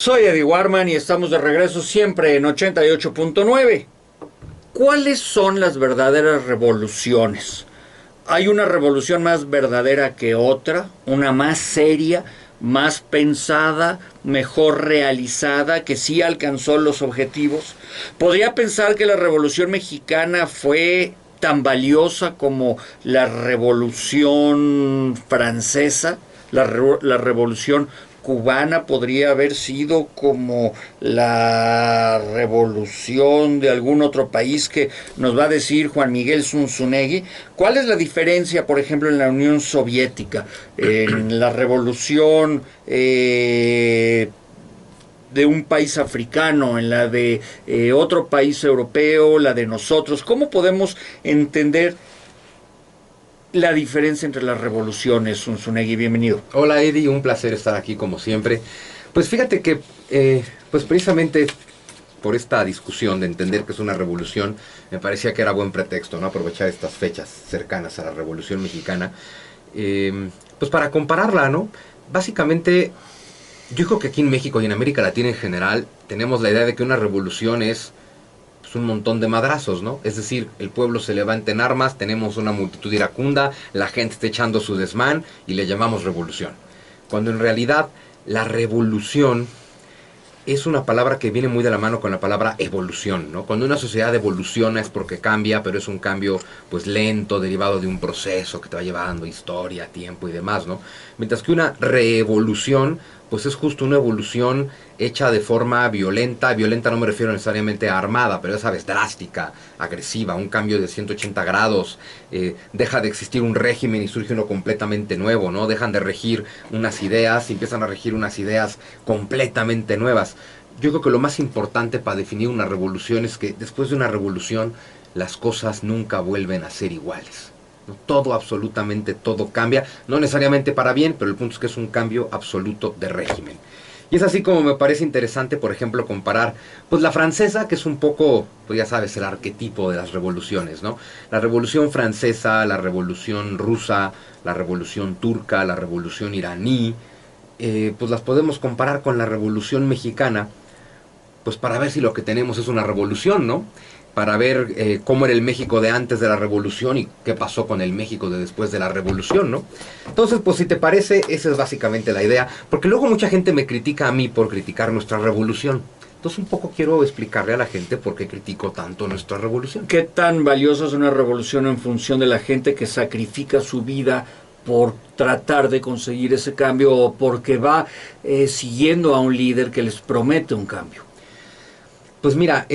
Soy Eddie Warman y estamos de regreso siempre en 88.9. ¿Cuáles son las verdaderas revoluciones? ¿Hay una revolución más verdadera que otra? ¿Una más seria, más pensada, mejor realizada, que sí alcanzó los objetivos? ¿Podría pensar que la Revolución Mexicana fue tan valiosa como la Revolución Francesa? La Revolución Cubana podría haber sido como la revolución de algún otro país, que nos va a decir Juan Miguel Zunzunegui. ¿Cuál es la diferencia, por ejemplo, en la Unión Soviética, en la revolución de un país africano, en la de otro país europeo, la de nosotros? ¿Cómo podemos entender la diferencia entre las revoluciones, Zunzunegui? Bienvenido. Hola Eddie, un placer estar aquí como siempre. Pues fíjate que, pues precisamente por esta discusión de entender que es una revolución, me parecía que era buen pretexto, ¿no? Aprovechar estas fechas cercanas a la Revolución Mexicana, pues para compararla, ¿no? Básicamente, yo creo que aquí en México y en América Latina en general tenemos la idea de que una revolución es pues, un montón de madrazos, ¿no? Es decir, el pueblo se levanta en armas, tenemos una multitud iracunda, la gente está echando su desmán y le llamamos revolución. Cuando en realidad la revolución es una palabra que viene muy de la mano con la palabra evolución, ¿no? Cuando una sociedad evoluciona es porque cambia, pero es un cambio pues lento, derivado de un proceso que te va llevando historia, tiempo y demás, ¿no? Mientras que una revolución pues es justo una evolución hecha de forma violenta. Violenta no me refiero necesariamente a armada, pero ya sabes, drástica, agresiva, un cambio de 180 grados. Deja de existir un régimen y surge uno completamente nuevo, ¿no? Dejan de regir unas ideas y empiezan a regir unas ideas completamente nuevas. Yo creo que lo más importante para definir una revolución es que después de una revolución las cosas nunca vuelven a ser iguales. ¿No? Todo, absolutamente todo cambia, no necesariamente para bien, pero el punto es que es un cambio absoluto de régimen. Y es así como me parece interesante, por ejemplo, comparar pues la francesa, que es un poco, pues ya sabes, el arquetipo de las revoluciones, ¿no? La revolución francesa, la revolución rusa, la revolución turca, la revolución iraní, pues las podemos comparar con la revolución mexicana, pues para ver si lo que tenemos es una revolución, ¿no? Para ver cómo era el México de antes de la revolución y qué pasó con el México de después de la revolución, ¿no? Entonces, pues si te parece, esa es básicamente la idea, porque luego mucha gente me critica a mí por criticar nuestra revolución. Entonces un poco quiero explicarle a la gente por qué critico tanto nuestra revolución. ¿Qué tan valiosa es una revolución en función de la gente que sacrifica su vida por tratar de conseguir ese cambio, o porque va siguiendo a un líder que les promete un cambio? Pues mira,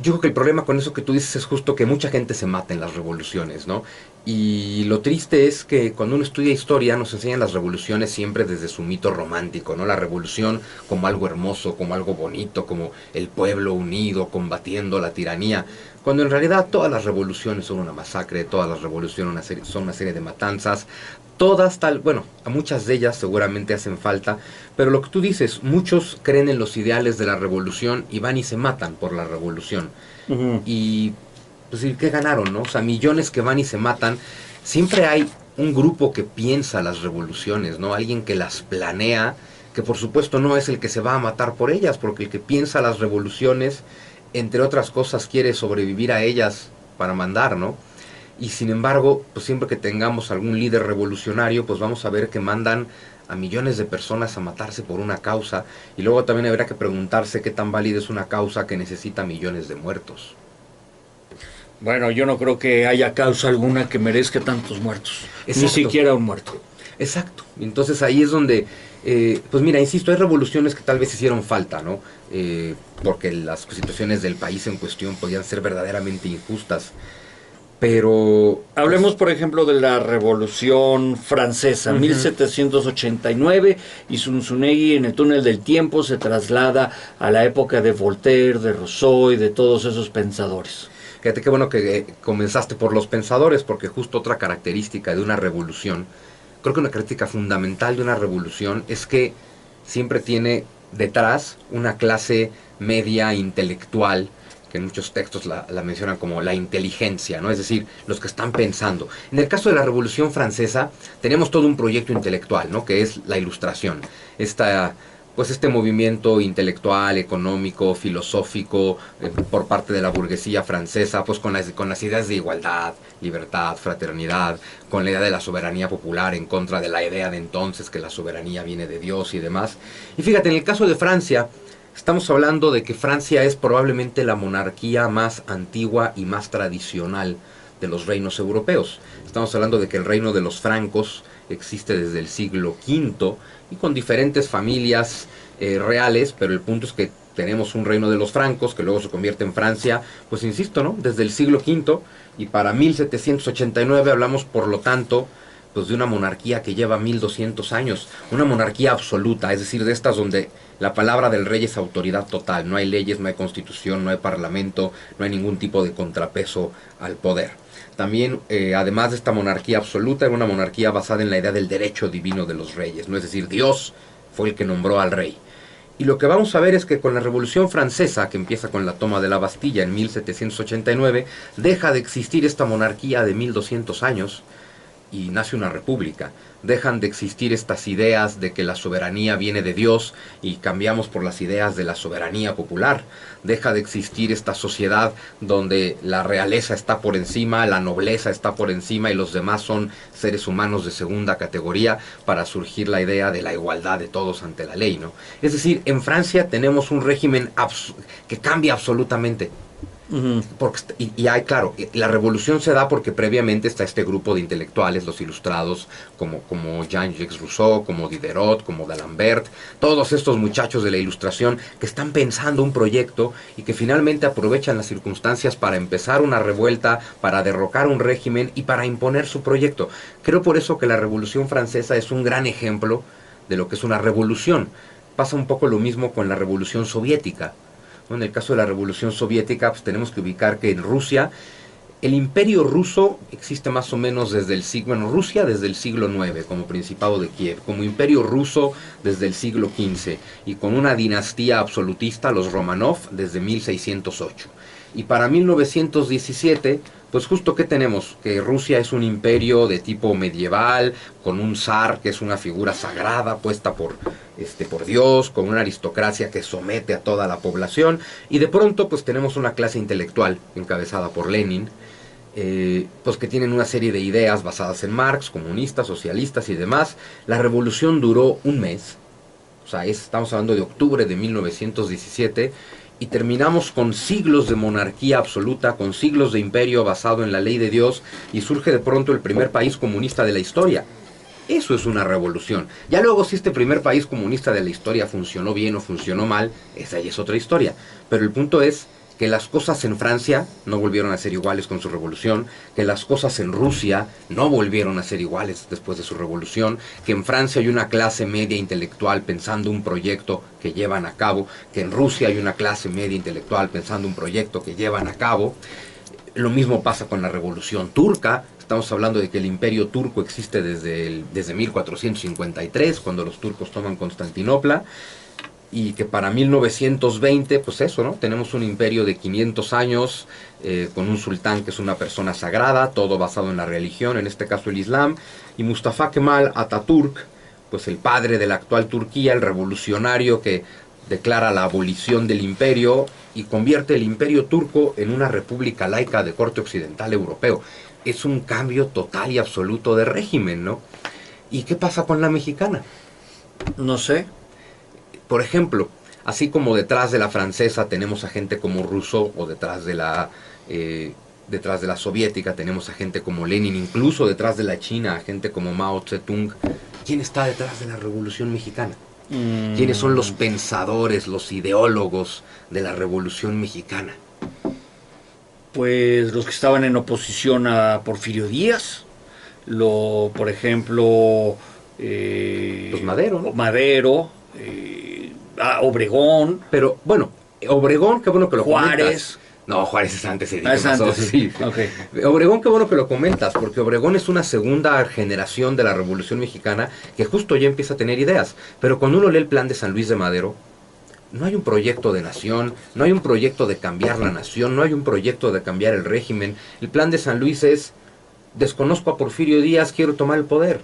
yo creo que el problema con eso que tú dices es justo que mucha gente se mata en las revoluciones, ¿no? Y lo triste es que cuando uno estudia historia nos enseñan las revoluciones siempre desde su mito romántico, ¿no? La revolución como algo hermoso, como algo bonito, como el pueblo unido combatiendo la tiranía, cuando en realidad todas las revoluciones son una masacre, todas las revoluciones son una serie de matanzas, todas tal, bueno, a muchas de ellas seguramente hacen falta, pero lo que tú dices, muchos creen en los ideales de la revolución y van y se matan por la revolución. Uh -huh. Y pues ¿qué ganaron, no? O sea, millones que van y se matan. Siempre hay un grupo que piensa las revoluciones, ¿no? Alguien que las planea, que por supuesto no es el que se va a matar por ellas, porque el que piensa las revoluciones, entre otras cosas, quiere sobrevivir a ellas para mandar, ¿no? Y sin embargo, pues siempre que tengamos algún líder revolucionario, pues vamos a ver que mandan a millones de personas a matarse por una causa, y luego también habrá que preguntarse qué tan válida es una causa que necesita millones de muertos. Bueno, yo no creo que haya causa alguna que merezca tantos muertos. Exacto. Ni siquiera un muerto. Exacto. Entonces ahí es donde, pues mira, insisto, hay revoluciones que tal vez hicieron falta, ¿no? Porque las situaciones del país en cuestión podían ser verdaderamente injustas. Pero hablemos, por ejemplo, de la Revolución Francesa, 1789, y Zunzunegui en el túnel del tiempo se traslada a la época de Voltaire, de Rousseau y de todos esos pensadores. Fíjate qué bueno que comenzaste por los pensadores, porque justo otra característica de una revolución, creo que una característica fundamental de una revolución es que siempre tiene detrás una clase media intelectual, que en muchos textos la mencionan como la inteligencia, ¿no? Es decir, los que están pensando. En el caso de la Revolución Francesa, tenemos todo un proyecto intelectual, ¿no? Que es la Ilustración. Esta pues este movimiento intelectual, económico, filosófico por parte de la burguesía francesa, pues con las ideas de igualdad, libertad, fraternidad, con la idea de la soberanía popular en contra de la idea de entonces que la soberanía viene de Dios y demás. Y fíjate, en el caso de Francia, estamos hablando de que Francia es probablemente la monarquía más antigua y más tradicional de los reinos europeos. Estamos hablando de que el reino de los francos existe desde el siglo V y con diferentes familias reales, pero el punto es que tenemos un reino de los francos que luego se convierte en Francia, pues insisto, ¿no? Desde el siglo V, y para 1789 hablamos, por lo tanto, pues de una monarquía que lleva 1200 años, una monarquía absoluta, es decir, de estas donde la palabra del rey es autoridad total, no hay leyes, no hay constitución, no hay parlamento, no hay ningún tipo de contrapeso al poder. También, además de esta monarquía absoluta, era una monarquía basada en la idea del derecho divino de los reyes, ¿no? Es decir, Dios fue el que nombró al rey. Y lo que vamos a ver es que con la Revolución Francesa, que empieza con la toma de la Bastilla en 1789, deja de existir esta monarquía de 1200 años y nace una república. Dejan de existir estas ideas de que la soberanía viene de Dios y cambiamos por las ideas de la soberanía popular. Deja de existir esta sociedad donde la realeza está por encima, la nobleza está por encima y los demás son seres humanos de segunda categoría, para surgir la idea de la igualdad de todos ante la ley, ¿no? Es decir, en Francia tenemos un régimen que cambia absolutamente. Claro, la revolución se da porque previamente está este grupo de intelectuales, los ilustrados, como Jean-Jacques Rousseau, como Diderot, como d'Alembert, todos estos muchachos de la ilustración que están pensando un proyecto y que finalmente aprovechan las circunstancias para empezar una revuelta, para derrocar un régimen y para imponer su proyecto. Creo por eso que la Revolución Francesa es un gran ejemplo de lo que es una revolución. Pasa un poco lo mismo con la Revolución Soviética. En el caso de la Revolución Soviética, pues tenemos que ubicar que en Rusia, el imperio ruso existe más o menos desde el siglo, Rusia desde el siglo IX, como Principado de Kiev, como imperio ruso desde el siglo XV, y con una dinastía absolutista, los Romanov, desde 1608. Y para 1917, pues justo que tenemos, que Rusia es un imperio de tipo medieval, con un zar que es una figura sagrada puesta por Dios, con una aristocracia que somete a toda la población, y de pronto pues tenemos una clase intelectual encabezada por Lenin, pues que tienen una serie de ideas basadas en Marx, comunistas, socialistas y demás. La revolución duró un mes, o sea, estamos hablando de octubre de 1917, y terminamos con siglos de monarquía absoluta, con siglos de imperio basado en la ley de Dios, y surge de pronto el primer país comunista de la historia. Eso es una revolución. Ya luego, si este primer país comunista de la historia funcionó bien o funcionó mal, esa ya es otra historia. Pero el punto es que las cosas en Francia no volvieron a ser iguales con su revolución, que las cosas en Rusia no volvieron a ser iguales después de su revolución, que en Francia hay una clase media intelectual pensando un proyecto que llevan a cabo, que en Rusia hay una clase media intelectual pensando un proyecto que llevan a cabo. Lo mismo pasa con la revolución turca. Estamos hablando de que el imperio turco existe desde 1453, cuando los turcos toman Constantinopla, y que para 1920, pues eso, ¿no? Tenemos un imperio de 500 años, con un sultán que es una persona sagrada, todo basado en la religión, en este caso el Islam, y Mustafa Kemal Atatürk, pues el padre de la actual Turquía, el revolucionario que declara la abolición del imperio y convierte el imperio turco en una república laica de corte occidental europeo. Es un cambio total y absoluto de régimen, ¿no? ¿Y qué pasa con la mexicana? No sé. Por ejemplo, así como detrás de la francesa tenemos a gente como Rousseau, o detrás de la soviética tenemos a gente como Lenin, incluso detrás de la China a gente como Mao Zedong, ¿quién está detrás de la Revolución Mexicana? ¿Quiénes son los pensadores, los ideólogos de la Revolución Mexicana? Pues los que estaban en oposición a Porfirio Díaz, por ejemplo, Pues Madero, ¿no? Madero, Obregón. Pero bueno, Obregón, qué bueno que lo Juárez. comentas. No, Juárez es antes. Es antes, sí. Okay. Obregón, qué bueno que lo comentas, porque Obregón es una segunda generación de la Revolución Mexicana que justo ya empieza a tener ideas. Pero cuando uno lee el plan de San Luis de Madero, no hay un proyecto de nación, no hay un proyecto de cambiar la nación, no hay un proyecto de cambiar el régimen. El plan de San Luis es: desconozco a Porfirio Díaz, quiero tomar el poder.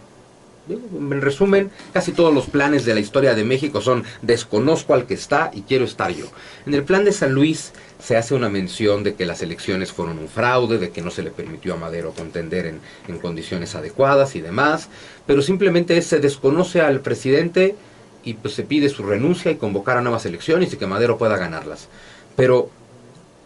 En resumen, casi todos los planes de la historia de México son desconozco al que está y quiero estar yo. En el plan de San Luis se hace una mención de que las elecciones fueron un fraude, de que no se le permitió a Madero contender en condiciones adecuadas y demás, pero simplemente se desconoce al presidente y pues se pide su renuncia y convocar a nuevas elecciones y que Madero pueda ganarlas. Pero,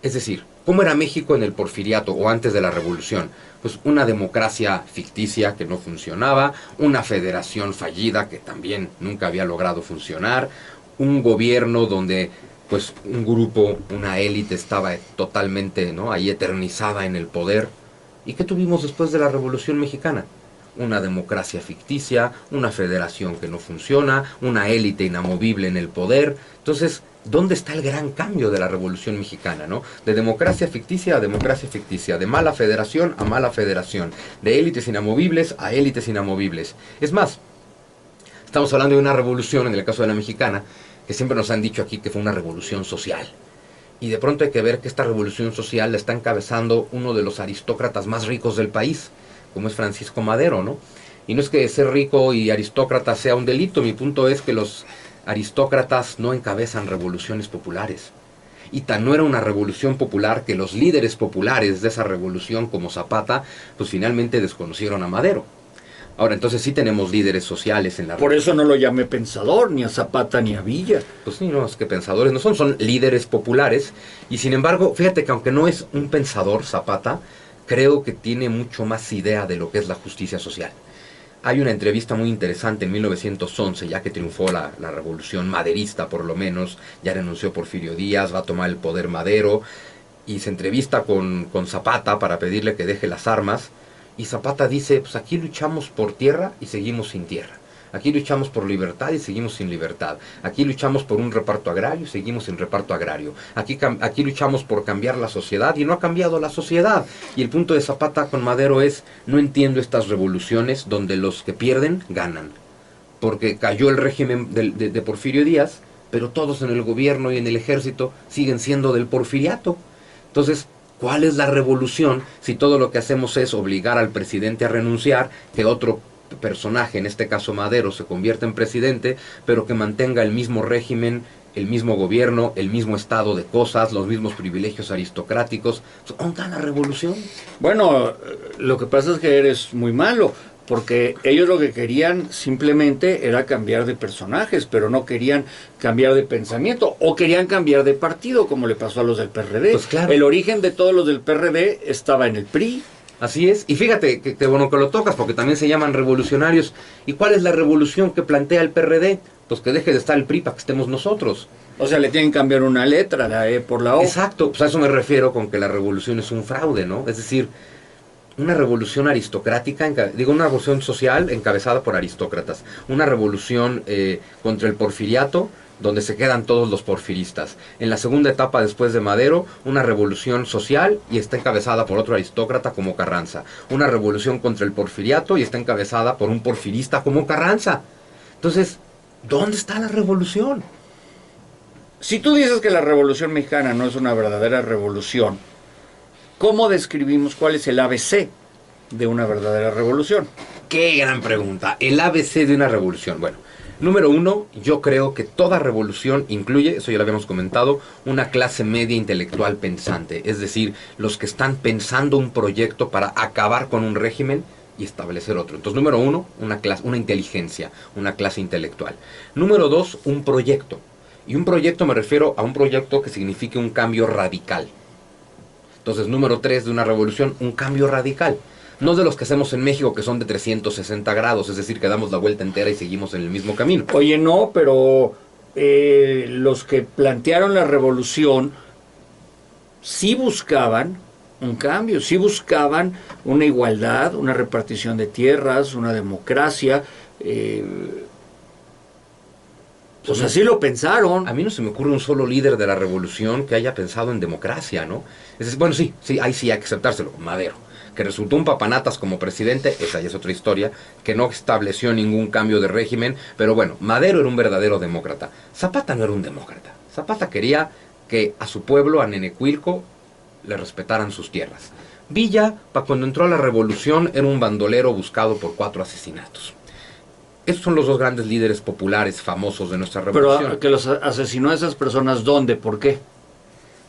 es decir, ¿cómo era México en el porfiriato o antes de la revolución? Pues una democracia ficticia que no funcionaba, una federación fallida que también nunca había logrado funcionar, un gobierno donde pues un grupo, una élite estaba totalmente, ¿no?, ahí eternizada en el poder. ¿Y qué tuvimos después de la Revolución Mexicana? Una democracia ficticia, una federación que no funciona, una élite inamovible en el poder. Entonces, ¿dónde está el gran cambio de la Revolución Mexicana, no? De democracia ficticia a democracia ficticia, de mala federación a mala federación, de élites inamovibles a élites inamovibles. Es más, estamos hablando de una revolución, en el caso de la mexicana, que siempre nos han dicho aquí que fue una revolución social. Y de pronto hay que ver que esta revolución social la está encabezando uno de los aristócratas más ricos del país, como es Francisco Madero, ¿no? Y no es que ser rico y aristócrata sea un delito, mi punto es que los aristócratas no encabezan revoluciones populares. Y tan no era una revolución popular que los líderes populares de esa revolución, como Zapata, pues finalmente desconocieron a Madero. Ahora, entonces sí tenemos líderes sociales en la Por eso no lo llamé pensador, ni a Zapata ni a Villa. Pues sí, no, es que pensadores no son, son líderes populares. Y sin embargo, fíjate que aunque no es un pensador Zapata, creo que tiene mucho más idea de lo que es la justicia social. Hay una entrevista muy interesante en 1911, ya que triunfó la revolución maderista por lo menos, ya renunció Porfirio Díaz, va a tomar el poder Madero, y se entrevista con Zapata para pedirle que deje las armas, y Zapata dice, pues aquí luchamos por tierra y seguimos sin tierra. Aquí luchamos por libertad y seguimos sin libertad. Aquí luchamos por un reparto agrario y seguimos sin reparto agrario. Aquí luchamos por cambiar la sociedad y no ha cambiado la sociedad. Y el punto de Zapata con Madero es, no entiendo estas revoluciones donde los que pierden ganan. Porque cayó el régimen de Porfirio Díaz, pero todos en el gobierno y en el ejército siguen siendo del porfiriato. Entonces, ¿cuál es la revolución si todo lo que hacemos es obligar al presidente a renunciar, que otro personaje, en este caso Madero, se convierte en presidente, pero que mantenga el mismo régimen, el mismo gobierno, el mismo estado de cosas, los mismos privilegios aristocráticos? ¿Dónde está la revolución? Bueno, lo que pasa es que eres muy malo, porque ellos lo que querían simplemente era cambiar de personajes, pero no querían cambiar de pensamiento, o querían cambiar de partido, como le pasó a los del PRD. Pues claro. El origen de todos los del PRD estaba en el PRI. Así es, y fíjate que bueno que lo tocas, porque también se llaman revolucionarios. ¿Y cuál es la revolución que plantea el PRD? Pues que deje de estar el PRI para que estemos nosotros. O sea, le tienen que cambiar una letra, la E por la O. Exacto, pues a eso me refiero con que la revolución es un fraude, ¿no? Es decir, una revolución aristocrática, una revolución social encabezada por aristócratas, una revolución contra el porfiriato, donde se quedan todos los porfiristas. En la segunda etapa después de Madero, una revolución social y está encabezada por otro aristócrata como Carranza. Una revolución contra el porfiriato y está encabezada por un porfirista como Carranza. Entonces, ¿dónde está la revolución? Si tú dices que la Revolución Mexicana no es una verdadera revolución, ¿cómo describimos cuál es el ABC de una verdadera revolución? ¡Qué gran pregunta! El ABC de una revolución. Bueno, número uno, yo creo que toda revolución incluye, eso ya lo habíamos comentado, una clase media intelectual pensante. Es decir, los que están pensando un proyecto para acabar con un régimen y establecer otro. Entonces, número uno, una inteligencia, una clase intelectual. Número dos, un proyecto. Y un proyecto me refiero a un proyecto que signifique un cambio radical. Entonces, número 3 de una revolución, un cambio radical. No de los que hacemos en México, que son de 360 grados, es decir, que damos la vuelta entera y seguimos en el mismo camino. Oye, no, pero los que plantearon la revolución sí buscaban un cambio, sí buscaban una igualdad, una repartición de tierras, una democracia. Pues así lo pensaron. A mí no se me ocurre un solo líder de la revolución que haya pensado en democracia, ¿no? Es decir, bueno, sí, ahí sí hay que aceptárselo. Madero, que resultó un papanatas como presidente, esa ya es otra historia, que no estableció ningún cambio de régimen, pero bueno, Madero era un verdadero demócrata. Zapata no era un demócrata. Zapata quería que a su pueblo, a Nenecuilco, le respetaran sus tierras. Villa, para cuando entró a la revolución, era un bandolero buscado por 4 asesinatos. Esos son los dos grandes líderes populares famosos de nuestra Pero revolución. que los asesinó a esas personas, ¿dónde? ¿Por qué?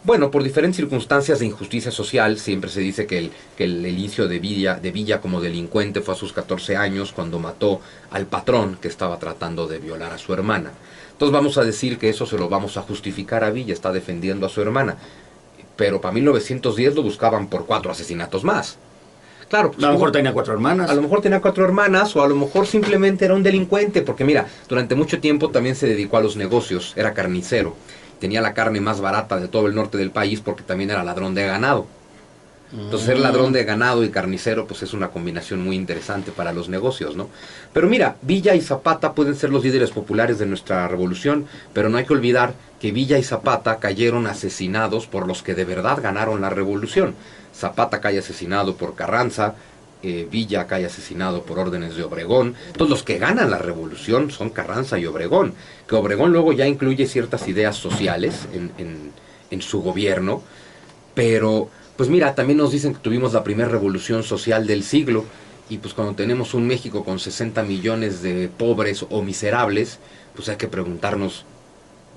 Bueno, por diferentes circunstancias de injusticia social, siempre se dice que el inicio de Villa como delincuente fue a sus 14 años, cuando mató al patrón que estaba tratando de violar a su hermana. Entonces vamos a decir que eso se lo vamos a justificar a Villa, está defendiendo a su hermana. Pero para 1910 lo buscaban por 4 asesinatos más. Claro, pues A lo mejor tenía 4 hermanas. a lo mejor tenía 4 hermanas, o a lo mejor simplemente era un delincuente, porque mira, durante mucho tiempo también se dedicó a los negocios, era carnicero. Tenía la carne más barata de todo el norte del país porque también era ladrón de ganado. Entonces ser ladrón de ganado y carnicero pues es una combinación muy interesante para los negocios, ¿no? Pero mira, Villa y Zapata pueden ser los líderes populares de nuestra revolución, pero no hay que olvidar que Villa y Zapata cayeron asesinados por los que de verdad ganaron la revolución. Zapata cae asesinado por Carranza, Villa cae asesinado por órdenes de Obregón. Entonces los que ganan la revolución son Carranza y Obregón, que Obregón luego ya incluye ciertas ideas sociales en su gobierno, pero pues mira, también nos dicen que tuvimos la primera revolución social del siglo, y pues cuando tenemos un México con 60 millones de pobres o miserables, pues hay que preguntarnos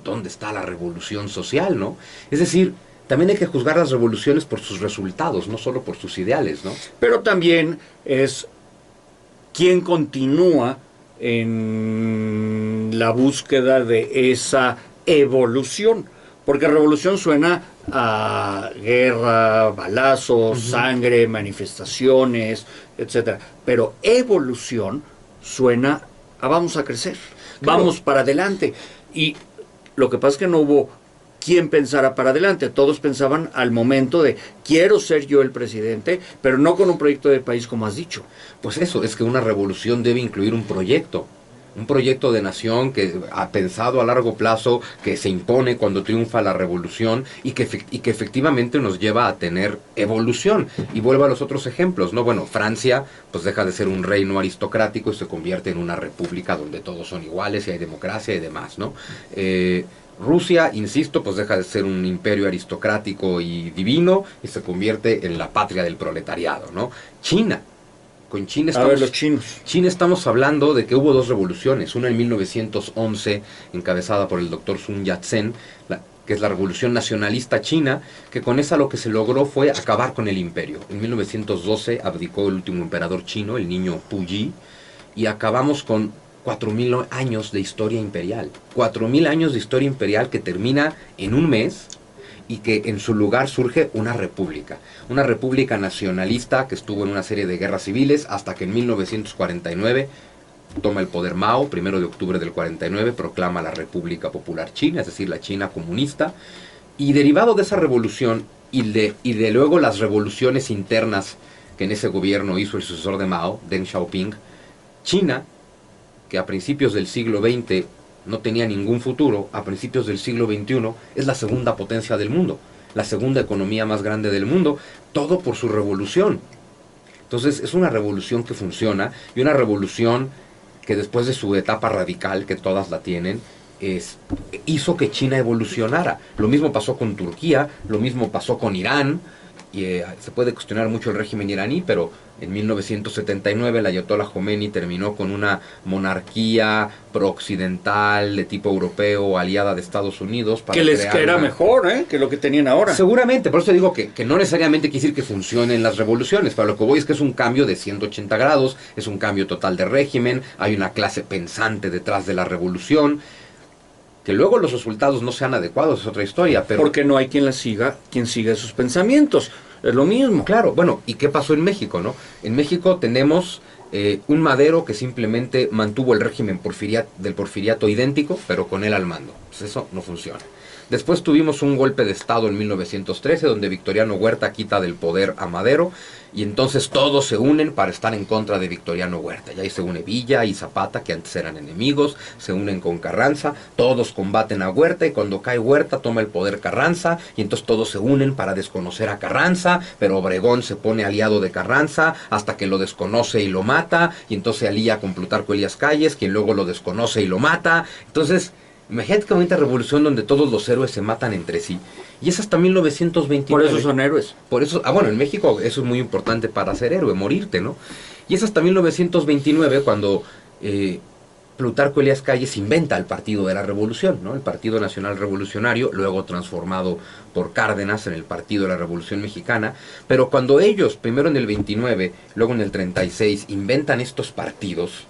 dónde está la revolución social, ¿no? Es decir, también hay que juzgar las revoluciones por sus resultados, no solo por sus ideales, ¿no? Pero también es quien continúa en la búsqueda de esa evolución. Porque revolución suena a guerra, balazos, sangre, manifestaciones, etcétera. Pero evolución suena a vamos a crecer, Claro. vamos para adelante. Y lo que pasa es que no hubo quien pensara para adelante. Todos pensaban al momento de quiero ser yo el presidente, pero no con un proyecto de país como has dicho. Pues eso, es que una revolución debe incluir un proyecto de nación que ha pensado a largo plazo, que se impone cuando triunfa la revolución y que efectivamente nos lleva a tener evolución. Y vuelvo a los otros ejemplos, ¿no? Bueno, Francia pues deja de ser un reino aristocrático y se convierte en una república donde todos son iguales y hay democracia y demás, ¿no? Rusia, insisto, pues deja de ser un imperio aristocrático y divino y se convierte en la patria del proletariado, ¿no? China. Con China A ver, los chinos. China estamos hablando de que hubo 2 revoluciones, una en 1911 encabezada por el doctor Sun Yat-sen, que es la revolución nacionalista china, que con esa lo que se logró fue acabar con el imperio. En 1912 abdicó el último emperador chino, el niño Puyi, y acabamos con 4.000 años de historia imperial. 4.000 años de historia imperial que termina en un mes, y que en su lugar surge una república nacionalista que estuvo en una serie de guerras civiles hasta que en 1949 toma el poder Mao, 1 de octubre del 49, proclama la República Popular China, es decir, la China comunista, y derivado de esa revolución y de luego las revoluciones internas que en ese gobierno hizo el sucesor de Mao, Deng Xiaoping, China, que a principios del siglo XX no tenía ningún futuro, a principios del siglo XXI es la segunda potencia del mundo, la segunda economía más grande del mundo, todo por su revolución. Entonces es una revolución que funciona y una revolución que después de su etapa radical, que todas la tienen, hizo que China evolucionara. Lo mismo pasó con Turquía, lo mismo pasó con Irán, y se puede cuestionar mucho el régimen iraní, pero en 1979 el ayatollah Khomeini terminó con una monarquía prooccidental de tipo europeo aliada de Estados Unidos para Que les era mejor que lo que tenían ahora. Seguramente, por eso digo que no necesariamente quiere decir que funcionen las revoluciones, pero lo que voy es que es un cambio de 180 grados, es un cambio total de régimen, hay una clase pensante detrás de la revolución. Que luego los resultados no sean adecuados es otra historia, pero... Porque no hay quien siga esos pensamientos. Es lo mismo. Claro, bueno, ¿y qué pasó en México, no? En México tenemos un Madero que simplemente mantuvo el régimen del porfiriato idéntico, pero con él al mando. Pues eso no funciona. Después tuvimos un golpe de Estado en 1913, donde Victoriano Huerta quita del poder a Madero, y entonces todos se unen para estar en contra de Victoriano Huerta. Y ahí se une Villa y Zapata, que antes eran enemigos, se unen con Carranza, todos combaten a Huerta, y cuando cae Huerta toma el poder Carranza, y entonces todos se unen para desconocer a Carranza, pero Obregón se pone aliado de Carranza hasta que lo desconoce y lo mata, y entonces se alía con Plutarco Elías Calles, quien luego lo desconoce y lo mata. Entonces... imagínate que una revolución donde todos los héroes se matan entre sí. Y es hasta 1929. Por eso son héroes. Por eso, bueno, en México eso es muy importante para ser héroe, morirte, ¿no? Y es hasta 1929 cuando Plutarco Elías Calles inventa el Partido de la Revolución, ¿no? El Partido Nacional Revolucionario, luego transformado por Cárdenas en el Partido de la Revolución Mexicana. Pero cuando ellos, primero en el 29, luego en el 36, inventan estos partidos,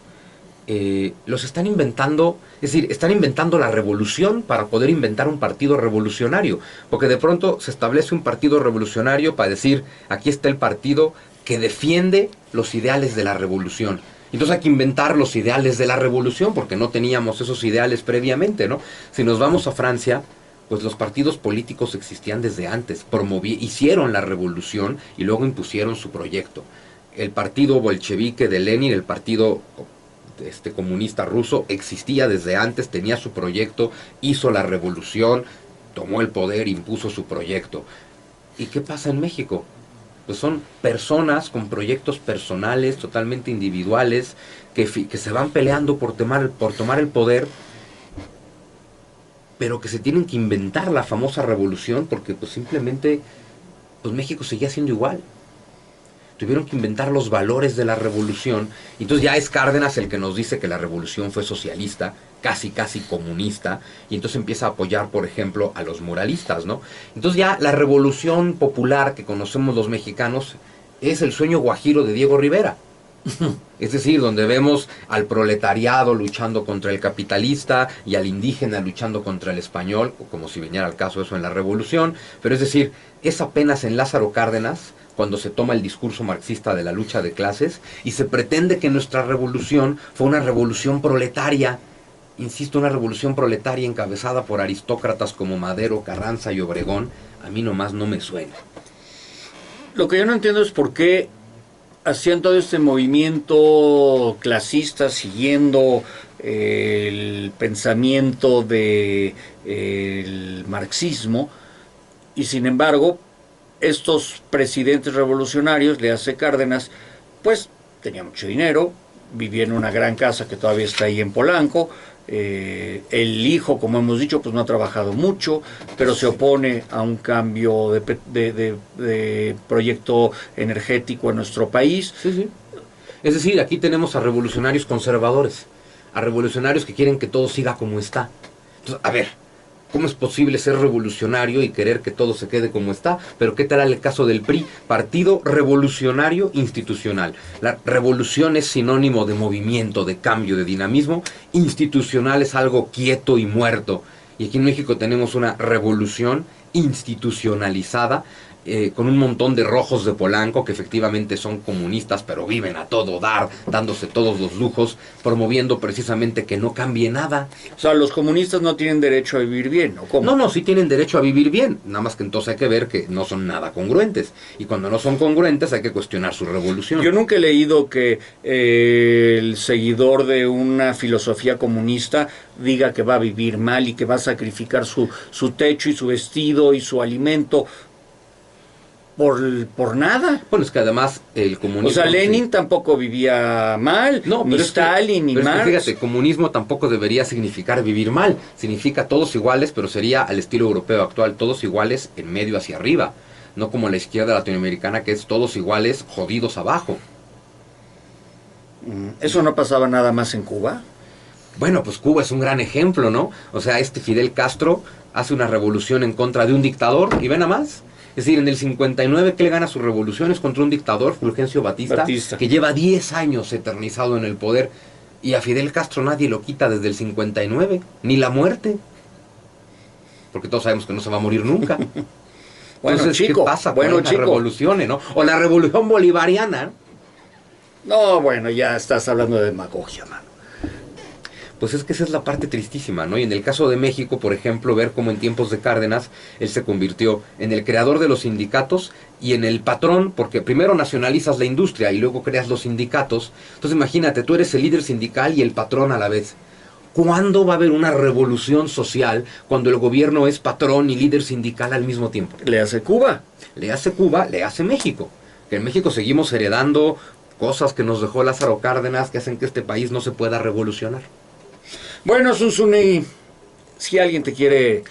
los están inventando, es decir, están inventando la revolución para poder inventar un partido revolucionario, porque de pronto se establece un partido revolucionario para decir, aquí está el partido que defiende los ideales de la revolución. Entonces hay que inventar los ideales de la revolución, porque no teníamos esos ideales previamente, ¿no? Si nos vamos a Francia, pues los partidos políticos existían desde antes, hicieron la revolución y luego impusieron su proyecto. El partido bolchevique de Lenin, el partido comunista ruso, existía desde antes, tenía su proyecto, hizo la revolución, tomó el poder, impuso su proyecto. ¿Y qué pasa en México? Pues son personas con proyectos personales, totalmente individuales, que se van peleando por tomar el poder, pero que se tienen que inventar la famosa revolución, porque pues simplemente pues México seguía siendo igual. Tuvieron que inventar los valores de la revolución. Y entonces ya es Cárdenas el que nos dice que la revolución fue socialista, casi comunista, y entonces empieza a apoyar, por ejemplo, a los muralistas, ¿no? Entonces ya la revolución popular que conocemos los mexicanos es el sueño guajiro de Diego Rivera. Es decir, donde vemos al proletariado luchando contra el capitalista y al indígena luchando contra el español, como si viniera al caso eso en la revolución. Pero es decir, es apenas en Lázaro Cárdenas cuando se toma el discurso marxista de la lucha de clases y se pretende que nuestra revolución fue una revolución proletaria. Insisto, una revolución proletaria encabezada por aristócratas como Madero, Carranza y Obregón. A mí nomás no me suena. Lo que yo no entiendo es por qué hacían todo este movimiento clasista siguiendo el pensamiento del marxismo, y sin embargo estos presidentes revolucionarios, le hace Cárdenas, pues tenía mucho dinero, vivía en una gran casa que todavía está ahí en Polanco. El hijo, como hemos dicho, pues no ha trabajado mucho, pero se opone a un cambio de proyecto energético en nuestro país. Sí, sí. Es decir, aquí tenemos a revolucionarios conservadores, a revolucionarios que quieren que todo siga como está. Entonces, a ver, ¿cómo es posible ser revolucionario y querer que todo se quede como está? Pero ¿qué tal el caso del PRI? Partido Revolucionario Institucional. La revolución es sinónimo de movimiento, de cambio, de dinamismo. Institucional es algo quieto y muerto. Y aquí en México tenemos una revolución institucionalizada, con un montón de rojos de Polanco que efectivamente son comunistas, pero viven a todo dar, dándose todos los lujos, promoviendo precisamente que no cambie nada. O sea, los comunistas no tienen derecho a vivir bien, ¿no? ¿Cómo? No, sí tienen derecho a vivir bien, nada más que entonces hay que ver que no son nada congruentes. Y cuando no son congruentes hay que cuestionar su revolución. Yo nunca he leído que el seguidor de una filosofía comunista diga que va a vivir mal y que va a sacrificar su techo y su vestido y su alimento por nada. Bueno, es que además el comunismo... O sea, Lenin tampoco vivía mal, no, ni Stalin, ni Marx. Fíjate, comunismo tampoco debería significar vivir mal. Significa todos iguales, pero sería al estilo europeo actual, todos iguales en medio hacia arriba. No como la izquierda latinoamericana, que es todos iguales, jodidos abajo. ¿Eso no pasaba nada más en Cuba? Bueno, pues Cuba es un gran ejemplo, ¿no? O sea, Fidel Castro hace una revolución en contra de un dictador, y ven a más. Es decir, en el 59, ¿qué le gana sus revoluciones contra un dictador, Fulgencio Batista, que lleva 10 años eternizado en el poder? Y a Fidel Castro nadie lo quita desde el 59, ni la muerte. Porque todos sabemos que no se va a morir nunca. Bueno, entonces, chico, ¿qué pasa con las revoluciones, no? O la revolución bolivariana. No, bueno, ya estás hablando de demagogia, mano. Pues es que esa es la parte tristísima, ¿no? Y en el caso de México, por ejemplo, ver cómo en tiempos de Cárdenas él se convirtió en el creador de los sindicatos y en el patrón, porque primero nacionalizas la industria y luego creas los sindicatos. Entonces imagínate, tú eres el líder sindical y el patrón a la vez. ¿Cuándo va a haber una revolución social cuando el gobierno es patrón y líder sindical al mismo tiempo? Le hace Cuba. Le hace Cuba, le hace México. Que en México seguimos heredando cosas que nos dejó Lázaro Cárdenas que hacen que este país no se pueda revolucionar. Bueno, Zunzunegui, si alguien te quiere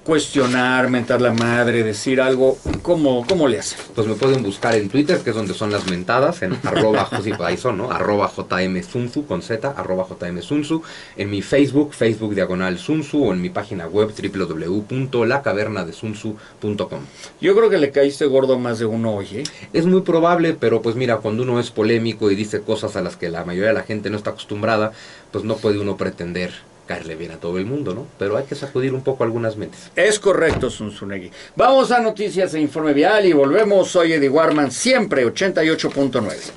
cuestionar, mentar la madre, decir algo, ¿cómo le hacen? Pues me pueden buscar en Twitter, que es donde son las mentadas, en arroba, sí, ahí son, ¿no? Arroba jmsunzu, con z, arroba jmsunzu, en mi Facebook, Facebook/Sunzu, o en mi página web www.lacavernadesunzu.com. Yo creo que le caíste gordo a más de uno hoy, ¿eh? Es muy probable, pero pues mira, cuando uno es polémico y dice cosas a las que la mayoría de la gente no está acostumbrada, pues no puede uno pretender caerle bien a todo el mundo, ¿no? Pero hay que sacudir un poco algunas mentes. Es correcto, Zunzunegui. Vamos a noticias e informe vial y volvemos. Soy Eddie Warman, siempre 88.9.